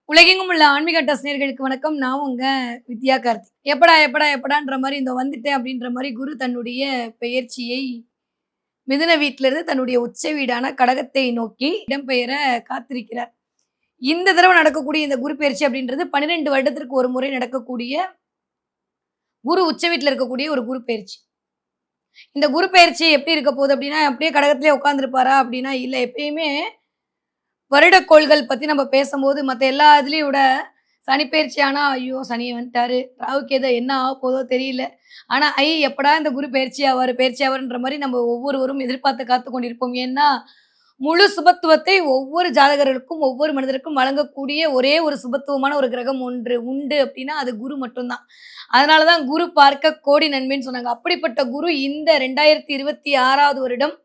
உலகெங்கும் உள்ள ஆன்மீக நேயர்களுக்கு வணக்கம். நான் உங்க வித்யா கார்த்திக். எப்படான்ற மாரி இந்த வந்துட்டேன் அப்படின்ற மாரி குரு தன்னுடைய பெயர்ச்சியை மிதுன வீட்டிலிருந்து தன்னுடைய உச்ச வீடான கடகத்தை நோக்கி இடம்பெயர காத்திருக்கிறார். இந்த தடவ நடக்கக்கூடிய இந்த குரு பெயர்ச்சி அப்படின்றது 12 வருடத்திற்கு ஒரு முறை நடக்கக்கூடிய குரு உச்ச வீட்ல இருக்கக்கூடிய ஒரு குரு பெயர்ச்சி. இந்த குரு பெயர்ச்சி எப்படி இருக்க போகுது அப்படின்னா, அப்படியே கடகத்திலேயே உட்கார்ந்திருப்பாரா அப்படின்னா இல்ல. எப்பயுமே வருடக்கோள்கள் பத்தி நம்ம பேசம்போது, மத்த எல்லா இதுலயும் விட சனி பெயர்ச்சி ஆனா, ஐயோ! சனி வந்துட்டாரு. ராகு கேது என்ன ஆகப்போதோ தெரியல. ஆனா, எப்படா இந்த குரு பெயர்ச்சி ஆவாருன்ற மாரி நம்ம ஒவ்வொருவரும் எதிர்பார்த்து காத்துக் கொண்டிருப்போம். ஏன்னா, முழு சுபத்துவத்தை ஒவ்வொரு ஜாதகர்களுக்கும், ஒவ்வொரு மனிதருக்கும் வழங்கக்கூடிய ஒரே ஒரு சுபத்துவமான ஒரு கிரகம் ஒன்று உண்டு அப்டின்னா, அது குரு மட்டும் தான். அதனால தான் குரு பார்க்க கோடி நன்மைன்னு சொன்னாங்க. அப்படிப்பட்ட குரு இந்த 2026வது வருடம்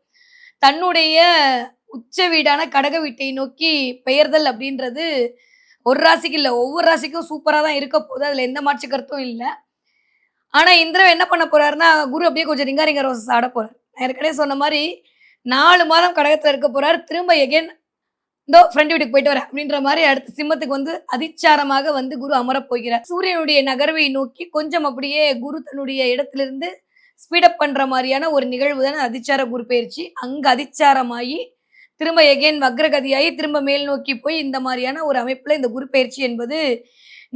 தன்னுடைய உச்ச வீடான கடக வீட்டை நோக்கி பெயர்தல் அப்படின்றது ஒரு ராசிக்கு இல்ல. ஒவ்வொரு ராசிக்கும் சூப்பரா தான் இருக்க போது. அதுல எந்த மாற்று கருத்தும் இல்ல. ஆனா இந்த தடவ என்ன பண்ண போறாருன்னா, குரு அப்படியே கொஞ்சம் ரிங்கா ரோசஸ் ஆட போறாரு. நான் ஏற்கனவே சொன்ன மாரி 4 மாதம் கடகத்துல இருக்க போறாரு. திரும்ப எகைன் இதோ ஃப்ரெண்ட் வீட்டுக்கு போயிட்டு வரேன் அப்படின்ற மாரி அடுத்து சிம்மத்துக்கு வந்து அதிச்சாரமாக வந்து குரு அமரப் போகிறார். சூரியனுடைய நகர்வை நோக்கி கொஞ்சம் அப்படியே குரு தன்னுடைய இடத்திலிருந்து ஸ்பீட் அப் பண்ற மாரியான ஒரு நிகழ்வு தானே அதிச்சார குரு பெயர்ச்சி. அங்க அதிச்சாரமாயி திரும்ப எகைன் வக்ரகதியாகி திரும்ப மேல் நோக்கி போய் இந்த மாரியான ஒரு அமைப்புல இந்த குரு பெயர்ச்சி என்பது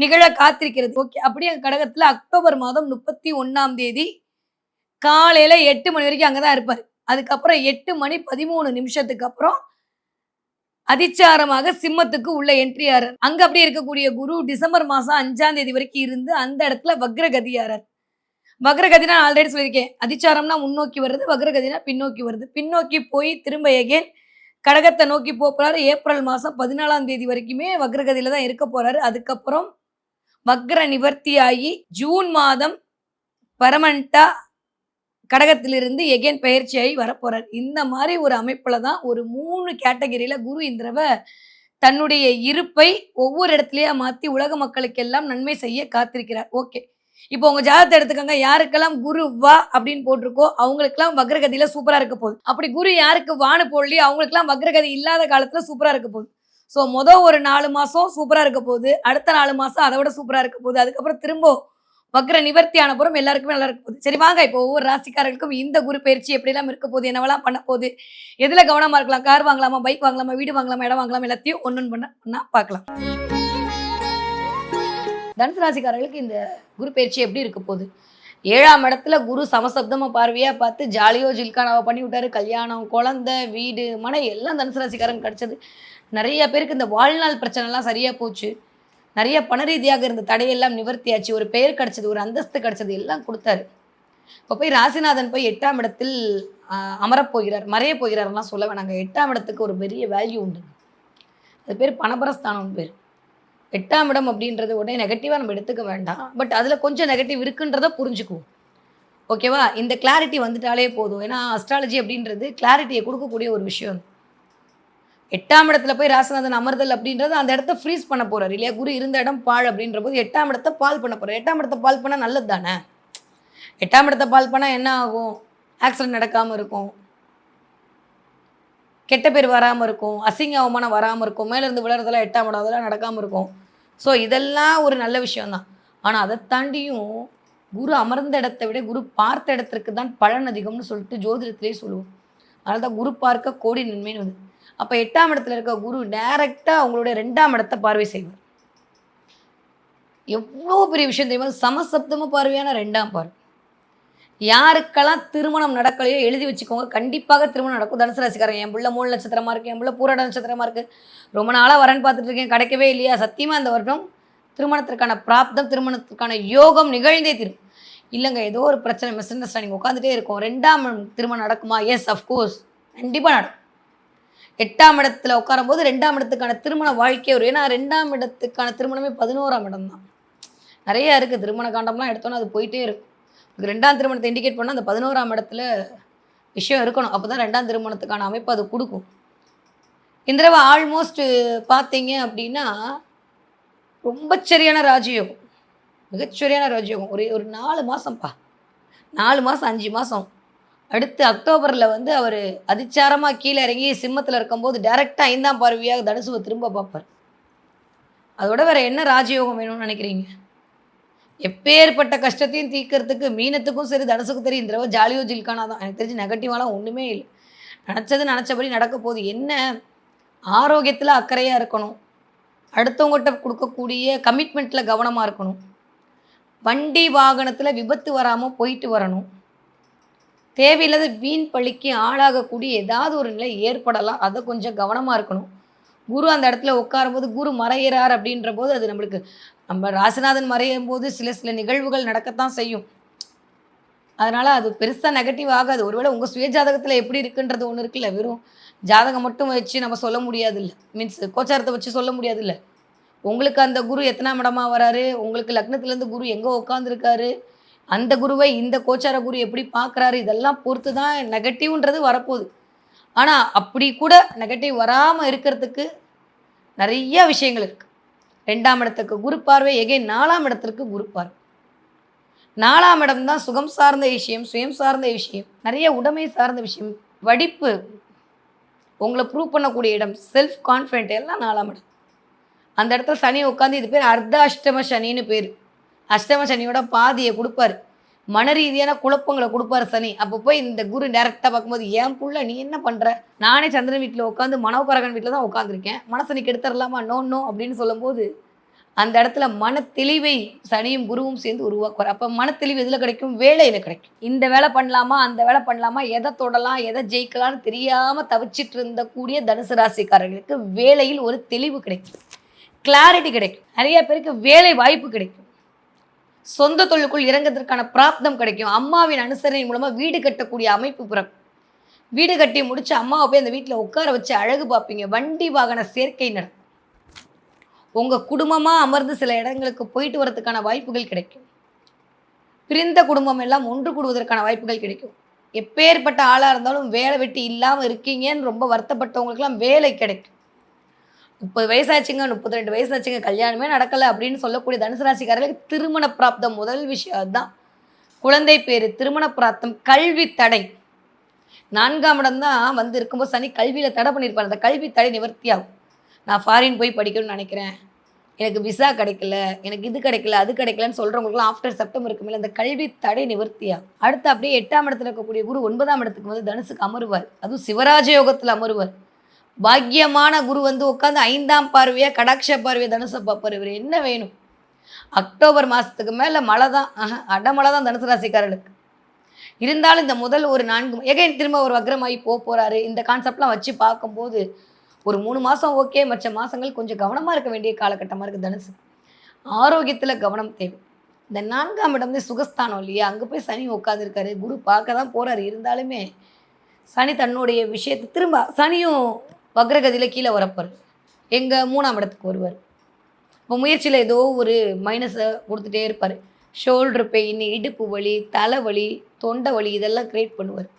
நிகழ காத்திருக்கிறது. ஓகே. அப்படியே கடகத்துல அக்டோபர் மாதம் 31ஆம் தேதி காலையில 8 மணி வரைக்கும் அங்க தான் இருப்பாரு. அதுக்கப்புறம் 8 மணி 13 நிமிஷத்துக்கு அப்புறம் அதிச்சாரமாக சிம்மத்துக்கு உள்ள என்ட்ரி ஆறார். அங்க அப்படியே இருக்கக்கூடிய குரு டிசம்பர் மாசம் 5ஆம் தேதி வரைக்கும் இருந்து அந்த இடத்துல வக்ரகதி ஆறார். வக்ரகதினா நான் ஆல்ரெடி சொல்லியிருக்கேன். அதிச்சாரம்னா முன்னோக்கி வருது. வக்ரகதினா பின்னோக்கி வருது. பின்னோக்கி போய் திரும்ப எகைன் கடகத்த நோக்கி போறாரு. ஏப்ரல் மாசம் 14ஆம் தேதி வரைக்குமே வக்ரகதியில தான் இருக்க போறாரு. அதுக்கப்புறம் வக்ர நிவர்த்தி ஆகி ஜூன் மாதம் பெர்மனன்ட்டா கடகத்திலிருந்து எகைன் பெயர்ச்சியாகி வரப்போறார். இந்த மாரி ஒரு அமைப்புல தான் ஒரு 3 கேட்டகரியில குரு இந்த தடவ தன்னுடைய இருப்பை ஒவ்வொரு இடத்துலயா மாத்தி உலக மக்களுக்கெல்லாம் நன்மை செய்ய காத்திருக்கிறார். ஓகே. இப்போ உங்க ஜாதகத்த எடுத்துக்கோங்க. யாருக்கெல்லாம் குரு வா அப்படின்னு போட்டிருக்கோ, அவங்களுக்கெல்லாம் வக்ரகதியில சூப்பரா இருக்க போகுது. அப்படி குரு யாருக்கு வான்னு போடலையோ, அவங்களுக்கெல்லாம் வக்ரகதி இல்லாத காலத்துல சூப்பரா இருக்க போகுது. ஸோ ஒரு 4 மாசம் சூப்பரா இருக்க போகுது. அடுத்த 4 மாசம் அத விட சூப்பரா இருக்க போகுது. அதுக்கப்புறம் திரும்ப வக்ர நிவர்த்தி ஆன அப்புறம் எல்லாருக்குமே நல்லா இருக்க போகுது. சரி வாங்க இப்போ ஒவ்வொரு ராசிக்காரர்களுக்கும் இந்த குரு பெயர்ச்சி எப்படிலாம் இருக்க போகுது, என்னவெல்லாம் பண்ண போகுது, எதுல கவனமா இருக்கலாம், கார் வாங்கலாமா, பைக் வாங்கலாமா, வீடு வாங்கலாமா, இடம் வாங்கலாமா எல்லாத்தையும் ஒண்ணொண்ணு ஒண்ணா பார்க்கலாம். தனுசு ராசிக்காரர்களுக்கு இந்த குரு பெயர்ச்சி எப்படி இருக்க போகுது? 7ஆம் இடத்துல குரு சமசப்தமா பார்வையா பார்த்து ஜாலியோ ஜில்கானாவோ பண்ணி விட்டாரு. கல்யாணம், குழந்தை, வீடு, மனை எல்லாம் தனுசு ராசிக்காரங்க கிடைச்சது. நிறைய பேருக்கு இந்த வாழ்நாள் பிரச்சனைலாம் சரியா போச்சு. நிறைய பண ரீதியாக இருந்த தடையெல்லாம் நிவர்த்தியாச்சு. ஒரு பெயர் கிடைச்சது, ஒரு அந்தஸ்து கிடைச்சது எல்லாம் குடுத்தாரு. இப்போ போய் ராசிநாதன் போய் 8ஆம் இடத்தில் அமரப் போகிறார். மறையப் போகிறார்லாம் சொல்ல வேணாங்க. 8ஆம் இடத்துக்கு ஒரு பெரிய வேல்யூ உண்டு. அது பேர் பணபரஸ்தானம்னு பேர். 8ஆம் இடம் அப்படின்றது உடனே நெகட்டிவா நம்ம எடுத்துக்க வேண்டாம். பட் அதுல கொஞ்சம் நெகட்டிவ் இருக்குன்றத புரிஞ்சுக்குவோம். ஓகேவா? இந்த கிளாரிட்டி வந்துட்டாலே போதும். ஏன்னா அஸ்ட்ராலஜி அப்படின்றது கிளாரிட்டிய குடுக்கக்கூடிய ஒரு விஷயம். 8ஆம் இடத்துல போய் ராசிநாதன் அமர்தல் அப்படின்றது அந்த இடத்த ஃப்ரீஸ் பண்ண போறாரு இல்லையா? குரு இருந்த இடம் பாழ் அப்படின்றபோது 8ஆம் இடத்த பால் பண்ண போறாரு. 8ஆம் இடத்த பால் பண்ணா நல்லது தானே? 8ஆம் இடத்த பால் பண்ணா என்ன ஆகும்? ஆக்சிடென்ட் நடக்காம இருக்கும். கெட்ட பேர் வராம இருக்கும். அசிங்க அவமானம் வராம இருக்கும். மேல இருந்து விழறதெல்லாம் 8ஆம் இடம் அதெல்லாம் நடக்காம இருக்கும். ஸோ இதெல்லாம் ஒரு நல்ல விஷயம் தான். ஆனா அத தாண்டியும் குரு அமர்ந்த இடத்த விட குரு பார்த்த இடத்திற்கு தான் பலன் அதிகம்னு சொல்லிட்டு ஜோதிடத்திலேயே சொல்லுவோம். அதனால தான் குரு பார்க்க கோடி நன்மைன்னு வருது. அப்ப 8ஆம் இடத்துல இருக்க குரு டைரக்ட்டா அவங்களுடைய 2ஆம் இடத்த பார்வை செய்வார். எவ்வளோ பெரிய விஷயம் தெரியுமா? சமசப்தம பார்வையான 2ஆம் பார்வை. யாருக்கெல்லாம் திருமணம் நடக்கலையோ எழுதி வச்சுக்கோங்க. கண்டிப்பாக திருமணம் நடக்கும். தனுசு ராசிக்காரங்க என் புள்ள 3 நட்சத்திரமா இருக்கு. என் புள்ள பூராட நட்சத்திரமா இருக்கு. ரொம்ப நாளா வரன் பார்த்துட்டு இருக்கேன். கிடைக்கவே இல்லையா? சத்தியமா இந்த வருடம் திருமணத்திற்கான பிராப்தம், திருமணத்திற்கான யோகம் நிகழ்ந்தே தீரும். இல்லங்க ஏதோ ஒரு பிரச்சனை மிஸ் அண்டர்ஸ்டாண்டிங் உட்காந்துட்டே இருக்கும். 2ஆம் திருமணம் நடக்குமா? Yes of course. கண்டிப்பா நடக்கும். 8ஆம் இடத்துல உட்காரும்போது 2ஆம் இடத்துக்கான திருமண வாழ்க்கை வரும். ஏன்னா 2ஆம் இடத்துக்கான திருமணமே 11ஆம் இடம் தான். நிறைய இருக்குது. திருமண காண்டம்லாம் எடுத்தோன்னா அது போயிட்டே இருக்கும். 2ஆம் திருமணத்தை இண்டிகேட் பண்ணால் அந்த 11ஆம் இடத்துல விஷயம் இருக்கணும். அப்போ தான் 2ஆம் திருமணத்துக்கான அமைப்பு அது கொடுக்கும். இந்த தடவை ஆல்மோஸ்ட் பார்த்தீங்க அப்படின்னா ரொம்ப சரியான ராஜயோகம், மிகச்சரியான ராஜயோகம். ஒரு 4 மாதம்ப்பா, 4 மாதம் 5 மாதம். அடுத்து அக்டோபரில் வந்து அவர் அதிச்சாரமாக கீழே இறங்கி சிம்மத்தில் இருக்கும்போது டைரெக்டாக 5ஆம் பார்வையாக தனுசுவை திரும்ப பார்ப்பார். அதோட வேற என்ன ராஜயோகம் வேணும்னு நினைக்கிறீங்க? எப்பேற்பட்ட கஷ்டத்தையும் தீர்க்கறதுக்கு மீனத்துக்கும் சரி, தனுசுக்கும் சரி இந்த தடவ ஜாலியோ ஜில்கானா தான். எனக்கு தெரிஞ்சு நெகட்டிவாலாம் ஒண்ணுமே இல்ல. நெனச்சது நெனச்சபடி நடக்க போகுது. என்ன ஆரோக்கியத்துல அக்கறையா இருக்கணும். அடுத்தவங்கட்ட குடுக்கக்கூடிய கமிட்மெண்ட்ல கவனமா இருக்கணும். வண்டி வாகனத்துல விபத்து வராம போயிட்டு வரணும். தேவையில்லாத வீண் பழிக்கு ஆளாகக்கூடிய ஏதாவது ஒரு நிலை ஏற்படலாம். அத கொஞ்சம் கவனமா இருக்கணும். குரு அந்த இடத்துல உட்காரும்போது, குரு மறையிறார் அப்படின்றபோது, அது நம்மளுக்கு நம்ம ராசிநாதன் மறையும்போது சில சில நிகழ்வுகள் நடக்கத்தான் செய்யும். அதனால அது பெருசா நெகட்டிவ் ஆகாது. ஒருவேளை உங்க சுய ஜாதகத்துல எப்படி இருக்குன்றது ஒண்ணு இருக்குல்ல. வெறும் ஜாதகம் மட்டும் வச்சு நம்ம சொல்ல முடியாதுல்ல. மீன்ஸ் கோச்சாரத்த வச்சு சொல்ல முடியாதுல்ல. உங்களுக்கு அந்த குரு எத்தனாம் இடமா வராரு, உங்களுக்கு லக்னத்திலேருந்து குரு எங்க உட்காந்துருக்காரு, அந்த குருவை இந்த கோச்சார குரு எப்படி பார்க்குறாரு, இதெல்லாம் பொறுத்து தான் நெகட்டிவ்ன்றது வரப்போகுது. ஆனா, அப்படி கூட நெகட்டிவ் வராம இருக்கிறதுக்கு நெறைய விஷயங்கள் இருக்கு. 2ஆம் இடத்துக்கு குரு பார்வை, எகைன் 4ஆம் இடத்திற்கு குரு பார்வை. 4ஆம் இடம் தான் சுகம் சார்ந்த விஷயம், சுயம் சார்ந்த விஷயம், நெறைய உடைமை சார்ந்த விஷயம், படிப்பு, உங்கள ப்ரூவ் பண்ணக்கூடிய இடம், செல்ஃப் கான்ஃபிடென்ட் எல்லாம் 4ஆம் இடம். அந்த இடத்துல சனி உட்காந்து இது பேர் அர்த்த அஷ்டம சனின்னு பேரு. அஷ்டம சனியோட பாதிய குடுப்பாரு. மன ரீதியான குழப்பங்கள குடுப்பாரு சனி. அப்போ போய் இந்த குரு டைரக்ட்டா பார்க்கும்போது, "ஏன் புள்ள நீ என்ன பண்ற? நானே சந்திரன் வீட்ல உட்காந்து மனோகரகன் வீட்ல தான் உட்காந்துருக்கேன். மனச நீ கெடுத்துறலாமா? நோ, நோ" அப்படின்னு சொல்லும்போது, அந்த இடத்துல மனத்தெளிவை சனியும் குருவும் சேர்ந்து உருவாக்குவார். அப்ப மனத்தெளிவு எதுல கிடைக்கும்? வேலையில கிடைக்கும். இந்த வேலை பண்ணலாமா? அந்த வேலை பண்ணலாமா? எத தொடலாம்? எத ஜெயிக்கலாம்னு தெரியாம தவிச்சிட்டு இருந்தக்கூடிய தனுசு ராசிக்காரர்களுக்கு வேலையில் ஒரு தெளிவு கிடைக்கும். கிளாரிட்டி கிடைக்கும். நிறைய பேருக்கு வேலை வாய்ப்பு கிடைக்கும். சொந்த தொழிலுக்குள் இறங்குவதற்கான பிராப்தம் கிடைக்கும். அம்மாவின் அனுசரணை மூலமா வீடு கட்டக்கூடிய அமைப்பு பிறக்கும். வீடு கட்டி முடிச்சு அம்மாவை போய் அந்த வீட்டில் உட்கார வச்சு அழகு பார்ப்பீங்க. வண்டி வாகன சேர்க்கை நடக்கும். உங்க குடும்பமா அமர்ந்து சில இடங்களுக்கு போயிட்டு வரதுக்கான வாய்ப்புகள் கிடைக்கும். பிரிந்த குடும்பம் எல்லாம் ஒன்று கூடுவதற்கான வாய்ப்புகள் கிடைக்கும். எப்பேற்பட்ட ஆளா இருந்தாலும் வேலை வெட்டி இல்லாம இருக்கீங்கன்னு ரொம்ப வருத்தப்பட்டவங்களுக்கெல்லாம் வேலை கிடைக்கும். 30 வயசாச்சுங்க, 32 வயசாச்சுங்க, கல்யாணமே நடக்கல அப்படின்னு சொல்லக்கூடிய தனுசு ராசிக்காரர்களுக்கு திருமண பிராப்தம் முதல் விஷயம் அதுதான். குழந்தை பேரு, திருமண பிராப்தம், கல்வி தடை. 4ஆம் இடம் தான் வந்து இருக்கும்போது சனி கல்வியில தடை பண்ணியிருப்பாரு. அந்த கல்வி தடை நிவர்த்தி ஆகும். நான் ஃபாரின் போய் படிக்கணும்னு நினைக்கிறேன். எனக்கு விசா கிடைக்கல, எனக்கு இது கிடைக்கல, அது கிடைக்கலன்னு சொல்றவங்களுக்குலாம் ஆஃப்டர் செப்டம்பருக்கு மேல அந்த கல்வி தடை நிவர்த்தி ஆகும். அடுத்து அப்படியே 8ஆம் இடத்துல இருக்கக்கூடிய குரு 9ஆம் இடத்துக்கு வந்து தனுசுக்கு அமருவார். அதுவும் சிவராஜ யோகத்துல அமருவார். பாக்கியமான குரு வந்து உட்காந்து 5ஆம் பார்வையா கடாட்ச பார்வையா தனுசை பார்ப்பார். இவர் என்ன வேணும்? அக்டோபர் மாதத்துக்கு மேலே மழை தான், அடமழை தான் தனுசு ராசிக்காரர்களுக்கு. இருந்தாலும் இந்த முதல் ஒரு 4 எகைன் திரும்ப ஒரு வக்ரமாகி போகிறாரு. இந்த கான்செப்ட்லாம் வச்சு பார்க்கும்போது ஒரு 3 மாதம் ஓகே, மற்ற மாதங்கள் கொஞ்சம் கவனமாக இருக்க வேண்டிய காலகட்டமாக இருக்குது தனுசு. ஆரோக்கியத்தில் கவனம் தேவை. இந்த 4ஆம் இடம் வந்து சுகஸ்தானம் இல்லையா, அங்கே போய் சனி உட்காந்துருக்காரு. குரு பார்க்க தான் போகிறாரு. இருந்தாலுமே சனி தன்னுடைய விஷயத்தை திரும்ப சனியும் வக்ரகதியில் கீழே வரப்பார். எங்கள் 3ஆம் இடத்துக்கு வருவார். இப்போ முயற்சியில் ஏதோ ஒரு மைனஸை கொடுத்துட்டே இருப்பார். ஷோல்டர் பெயின், இடுப்பு வலி, தலைவலி, தொண்டை வலி இதெல்லாம் க்ரியேட் பண்ணுவார்.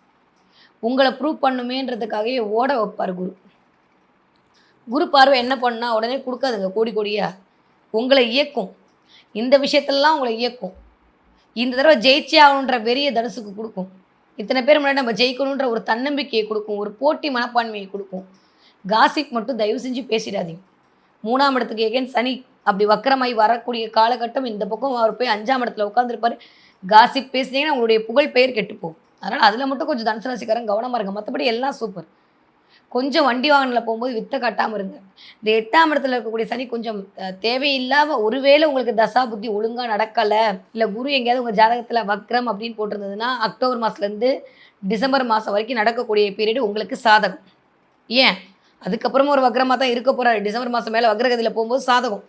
உங்களை ப்ரூவ் பண்ணுமேன்றதுக்காகவே ஓட வைப்பார் குரு. குரு பார்வை என்ன பண்ணால் உடனே கொடுக்காதுங்க கோடி கோடியாக. உங்களை இயக்கும். இந்த விஷயத்துலலாம் உங்களை இயக்கும். இந்த தடவை ஜெயிச்சே ஆகணுன்ற வெறிய தனுசுக்கு கொடுக்கும். இத்தனை பேர் முன்னாடி நம்ம ஜெயிக்கணுன்ற ஒரு தன்னம்பிக்கையை கொடுக்கும். ஒரு போட்டி மனப்பான்மையை கொடுக்கும். காசிப் மட்டும் தயவு செஞ்சு பேசிடாதீங்க. 3ஆம் இடத்துக்கு எகைன் சனி அப்படி வக்கரமாகி வரக்கூடிய காலகட்டம். இந்த பக்கம் அவர் போய் 5ஆம் இடத்துல உட்காந்துருப்பார். காசிப் பேசினீங்கன்னா உங்களுடைய புகழ் பெயர் கெட்டு போகும். அதனால் அதில் மட்டும் கொஞ்சம் தனுசு ராசிக்காரங்க கவனமாக இருங்க. மற்றபடி எல்லாம் சூப்பர். கொஞ்சம் வண்டி வாகனத்தில் போகும்போது வித்தை காட்டாமல் இருங்க. இந்த 8ஆம் இடத்துல இருக்கக்கூடிய சனி கொஞ்சம் தேவையில்லாமல், ஒருவேளை உங்களுக்கு தசா புத்தி ஒழுங்காக நடக்கலை, இல்லை குரு எங்கேயாவது உங்கள் ஜாதகத்தில் வக்ரம் அப்படின்னு போட்டிருந்ததுன்னா அக்டோபர் மாதத்துலேருந்து டிசம்பர் மாதம் வரைக்கும் நடக்கக்கூடிய பீரியடு உங்களுக்கு சாதகம். ஏன் அதுக்கப்புறமா ஒரு வக்ரமாக தான் இருக்க போகிறாரு. டிசம்பர் மாதம் மேலே வக்ரகதியில் போகும்போது சாதகம்.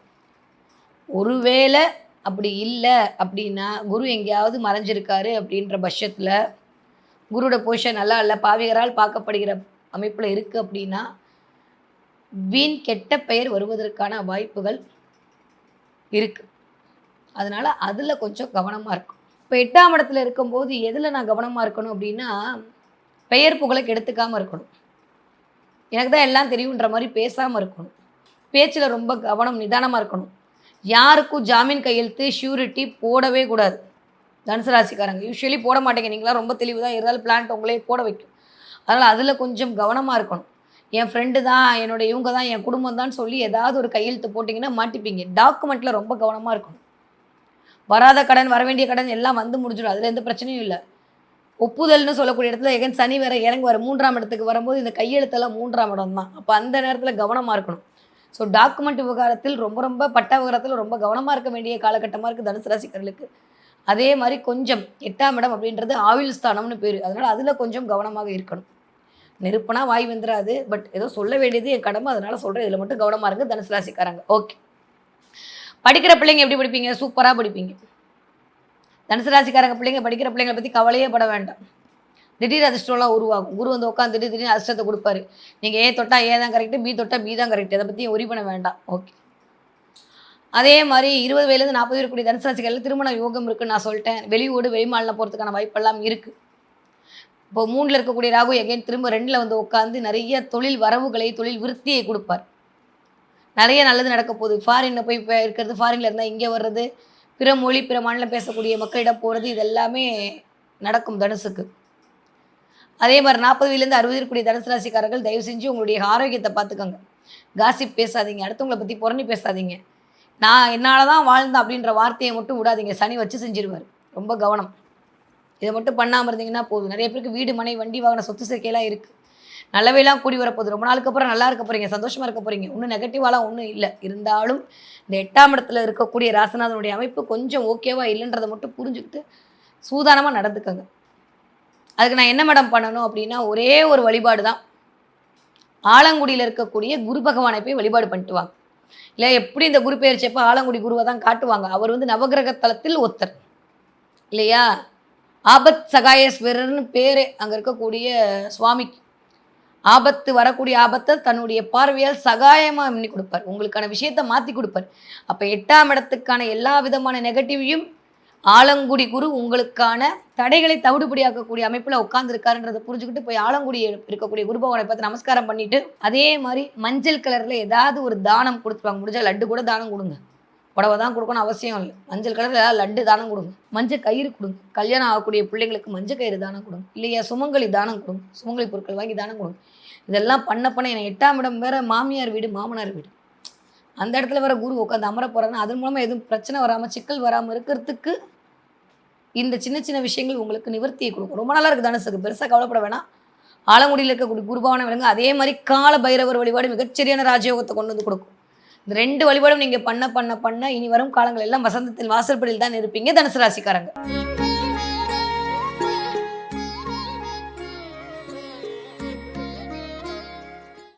ஒருவேளை அப்படி இல்லை அப்படின்னா குரு எங்கேயாவது மறைஞ்சிருக்காரு அப்படின்ற பட்சத்தில், குருவோட பொசிஷன் நல்லா இல்லை, பாவிகரால் பார்க்கப்படுகிற அமைப்பில் இருக்குது அப்படின்னா வீண் கெட்ட பெயர் வருவதற்கான வாய்ப்புகள் இருக்குது. அதனால் அதில் கொஞ்சம் கவனமாக இருக்கும். இப்போ 8ஆம் இடத்துல இருக்கும்போது எதில் நான் கவனமாக இருக்கணும் அப்படின்னா, பெயர் புகழை கெடுத்துக்காமல் இருக்கணும். எனக்கு தான் எல்லாம் தெரியுன்ற மாதிரி பேசாமல் இருக்கணும். பேச்சில் ரொம்ப கவனம், நிதானமாக இருக்கணும். யாருக்கும் ஜாமீன் கையெழுத்து ஷூரிட்டி போடவே கூடாது. தனுசு ராசிக்காரங்க யூஸ்வலி போட மாட்டேங்க. நீங்களாம் ரொம்ப தெளிவு தான், இருந்தாலும் பிளான்ட் உங்களே போட வைக்கும். அதனால் அதில் கொஞ்சம் கவனமாக இருக்கணும். என் ஃப்ரெண்டு தான், என்னோட இவங்க தான், என் குடும்பம் தான் சொல்லி ஏதாவது ஒரு கையெழுத்து போட்டிங்கன்னா மாட்டிப்பீங்க. டாக்குமெண்ட்டில் ரொம்ப கவனமாக இருக்கணும். வராத கடன், வரவேண்டிய கடன் எல்லாம் வந்து முடிஞ்சிடும். அதில் எந்த பிரச்சனையும் இல்லை. ஒப்புதல்னு சொல்லக்கூடிய இடத்துல எகன் சனி வேற இறங்குவார். 3ஆம் இடத்துக்கு வரும்போது இந்த கையெழுத்தெல்லாம் 3ஆம் இடம் தான். அப்போ அந்த நேரத்தில் கவனமாக இருக்கணும். ஸோ டாக்குமெண்ட் விவகாரத்தில் ரொம்ப ரொம்ப பட்டா விவகாரத்தில் ரொம்ப கவனமாக இருக்க வேண்டிய காலகட்டமாக இருக்குது தனுசு ராசிக்காரர்களுக்கு. அதே மாதிரி கொஞ்சம் 8ஆம் இடம் அப்படின்றது ஆயுள் ஸ்தானம்னு பேர். அதனால் அதில் கொஞ்சம் கவனமாக இருக்கணும். நெருப்புனா வாய் வந்துடாது. பட் ஏதோ சொல்ல வேண்டியது என் கடமை, அதனால் சொல்கிறேன். இதில் மட்டும் கவனமாக இருங்க தனுசு ராசிக்காரங்க. ஓகே. படிக்கிற பிள்ளைங்க எப்படி படிப்பீங்க? சூப்பராக படிப்பீங்க. தனுசு ராசிக்காரங்க பிள்ளைங்க படிக்கிற பிள்ளைங்களை பற்றி கவலையே பட வேண்டாம். திடீர் அதிர்ஷ்டம்லாம் உருவாகும். குரு வந்து உட்காந்து திடீர்னு அதிர்ஷ்டத்தை கொடுப்பாரு. நீங்கள் ஏ தொட்டா ஏ தான் கரெக்டு, பி தொட்டா பி தான் கரெக்டு. அதை பற்றி ஒரி பண்ண வேண்டாம். ஓகே. அதே மாதிரி 20 வயதுலேருந்து 40 இருக்கக்கூடிய தனுசு ராசிக்காரர்கள் திருமண யோகம் இருக்குன்னு நான் சொல்லிட்டேன். வெளியூடு வெளிமாநிலம் போகிறதுக்கான வாய்ப்பெல்லாம் இருக்குது. இப்போ 3ல் இருக்கக்கூடிய ராகு எகைன் திரும்ப 2ல் வந்து உட்காந்து நிறைய தொழில் வரவுகளை, தொழில் விருத்தியை கொடுப்பார். நிறைய நல்லது நடக்க போகுது. ஃபாரினில் போய் இப்போ இருக்கிறது, ஃபாரினில் இருந்தால் இங்கே வர்றது, பிற மொழி பிற மாநிலம் பேசக்கூடிய மக்களிடம் போகிறது, இது எல்லாமே நடக்கும் தனுசுக்கு. அதே மாதிரி 40 வயதுலேருந்து 60 இருக்கக்கூடிய தனுசு ராசிக்காரர்கள் தயவு செஞ்சு உங்களுடைய ஆரோக்கியத்தை பார்த்துக்கோங்க. காசிப் பேசாதீங்க, அடுத்தவங்களை பற்றி புரணி பேசாதீங்க. நான் என்னால் தான் வாழ்ந்தேன் அப்படின்ற வார்த்தையை மட்டும் விடாதீங்க. சனி வச்சு செஞ்சிருவார். ரொம்ப கவனம். இதை மட்டும் பண்ணாமல் இருந்தீங்கன்னா போதும். நிறைய பேருக்கு வீடு மனை வண்டி வாகன சொத்து சேர்க்கையெல்லாம் இருக்குது. நல்லவையெல்லாம் கூடி வரப்போகுது. ரொம்ப நாளுக்கு அப்புறம் நல்லா இருக்க போகிறீங்க, சந்தோஷமாக இருக்க போகிறீங்க. ஒன்றும் நெகட்டிவாலாம் ஒன்றும் இல்லை. இருந்தாலும் இந்த 8ஆம் இடத்துல இருக்கக்கூடிய ராசிநாதனுடைய அமைப்பு கொஞ்சம் ஓகேவா இல்லைன்றதை மட்டும் புரிஞ்சுக்கிட்டு சூதானமாக நடந்துக்கங்க. அதுக்கு நான் என்ன மேடம் பண்ணணும் அப்படின்னா, ஒரே ஒரு வழிபாடு தான். ஆலங்குடியில் இருக்கக்கூடிய குரு பகவானை போய் வழிபாடு பண்ணிட்டு வாங்க. இல்லை எப்படி இந்த குரு பெயர்ச்சி அப்போ ஆலங்குடி குருவை தான் காட்டுவாங்க. அவர் வந்து நவகிரக தலத்தில் ஒருத்தர் இல்லையா? ஆபத் சகாயேஸ்வரர்னு பேரே அங்கே இருக்கக்கூடிய சுவாமிக்கு. ஆபத்து வரக்கூடிய ஆபத்தை தன்னுடைய பார்வையால் சகாயமாக பண்ணி கொடுப்பார். உங்களுக்கான விஷயத்தை மாற்றி கொடுப்பார். அப்போ 8ஆம் இடத்துக்கான எல்லா விதமான நெகட்டிவையும் ஆலங்குடி குரு உங்களுக்கான தடைகளை தவிடுபடியாக்கக்கூடிய அமைப்பில் உட்காந்துருக்காருன்றதை புரிஞ்சுக்கிட்டு போய் ஆலங்குடி இருக்கக்கூடிய குரு பகவானை பார்த்து நமஸ்காரம் பண்ணிட்டு, அதே மாதிரி மஞ்சள் கலரில் ஏதாவது ஒரு தானம் கொடுத்துருவாங்க. முடிஞ்சால் லட்டு கூட தானம் கொடுங்க. புடவை தான் கொடுக்கணும் அவசியம் இல்லை. மஞ்சள் கலரில் ஏதாவது லட்டு தானம் கொடுங்க. மஞ்சள் கயிறு கொடுங்க. கல்யாணம் ஆகக்கூடிய பிள்ளைங்களுக்கு மஞ்சள் கயிறு தானம் கொடுங்க. இல்லையா சுமங்கலி தானம் கொடுங்க. சுமங்கலி பொருட்கள் வாங்கி தானம் கொடுங்க. இதெல்லாம் பண்ண எனக்கு 8ஆம் இடம் வேறு மாமியார் வீடு மாமனார் வீடு. அந்த இடத்துல வேறு குரு உட்காந்து அமர போகிறாருன்னா அதன் மூலமாக எதுவும் பிரச்சனை வராமல் சிக்கல் வராமல் இருக்கிறதுக்கு இந்த சின்ன சின்ன விஷயங்கள் உங்களுக்கு நிவர்த்தியை கொடுக்கும். ரொம்ப நல்லா இருக்குது தனுசுக்கு. பெருசாக கவலைப்பட வேணாம். ஆலங்குடியில் இருக்கக்கூடிய குருபவனை விளங்க. அதே மாதிரி கால பைரவர் வழிபாடு மிகச்சரியான ராஜயோகத்தை கொண்டு வந்து கொடுக்கும். இந்த 2 வழிபாடும் நீங்கள் பண்ண இனி வரும் காலங்கள் எல்லாம் வசந்தத்தில் வாசற்படியில் தான் இருப்பீங்க தனுசு ராசிக்காரங்க.